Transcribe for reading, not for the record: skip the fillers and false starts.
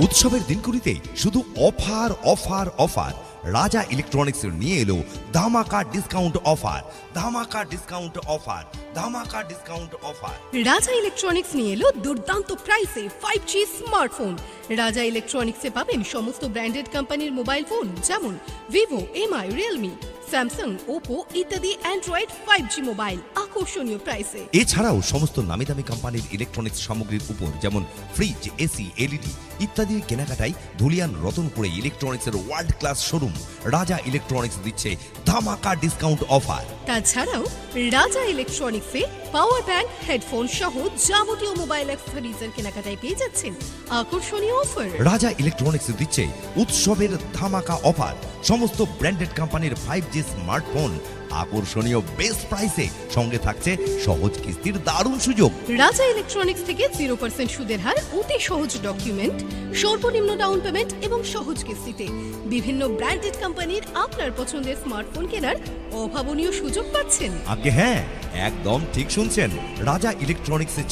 উৎসবের দিনগুলিতে শুধু অফার অফার অফার। রাজা ইলেকট্রনিক্স নিয়ে এলো ধামাকা ডিসকাউন্ট অফার, ধামাকা ডিসকাউন্ট অফার, ধামাকা ডিসকাউন্ট অফার। রাজা ইলেকট্রনিক্স নিয়ে এলো দুর্দান্ত প্রাইসে 5G স্মার্টফোন। রাজা ইলেকট্রনিক্সে পাবেন সমস্ত ব্র্যান্ডেড কোম্পানির মোবাইল ফোন যেমন Vivo, MI, Realme, Samsung, Oppo ইত্যাদি অ্যান্ড্রয়েড 5G মোবাইল আকর্ষণীয় প্রাইসে। এছাড়াও সমস্ত নামি দামি কোম্পানির ইলেকট্রনিক্স সামগ্রীর উপর যেমন ফ্রিজ, এসি, এলইডি ইত্যাদির কেনাকাটায় ধুলিয়ান রতনপুরে ইলেকট্রনিক্সের ওয়ার্ল্ড ক্লাস শোরুম রাজা ইলেকট্রনিক্স দিচ্ছে ধামাকা ডিসকাউন্ট অফার। তাছাড়াও রাজা ইলেকট্রনিক্সে পাওয়ার ব্যাংক, হেডফোন সহ যাবতীয় মোবাইল অ্যাক্সেসরিজের কেনাকাটায় পেয়ে যাচ্ছেন আকর্ষণীয় অফার। রাজা ইলেকট্রনিক্স দিচ্ছে উৎসবের ধামাকা অফার, সমস্ত ব্র্যান্ডেড কোম্পানির 5G স্মার্টফোন আকর্ষণীয় বেস্ট প্রাইসে, সঙ্গে থাকছে সহজ কিস্তির দারুণ সুযোগ। রাজা ইলেকট্রনিক্স থেকে 0% সুদের হার, অতি সহজ ডকুমেন্ট, সর্বনিম্ন ডাউন পেমেন্ট এবং সহজ কিস্তিতে বিভিন্ন ব্র্যান্ডেড কোম্পানির আপনার পছন্দের স্মার্টফোন কেনার অভাবনীয় সুযোগ পাচ্ছেন। আগে হ্যাঁ, একদম ঠিক শুনছেন, রাজা ইলেকট্রনিক্সে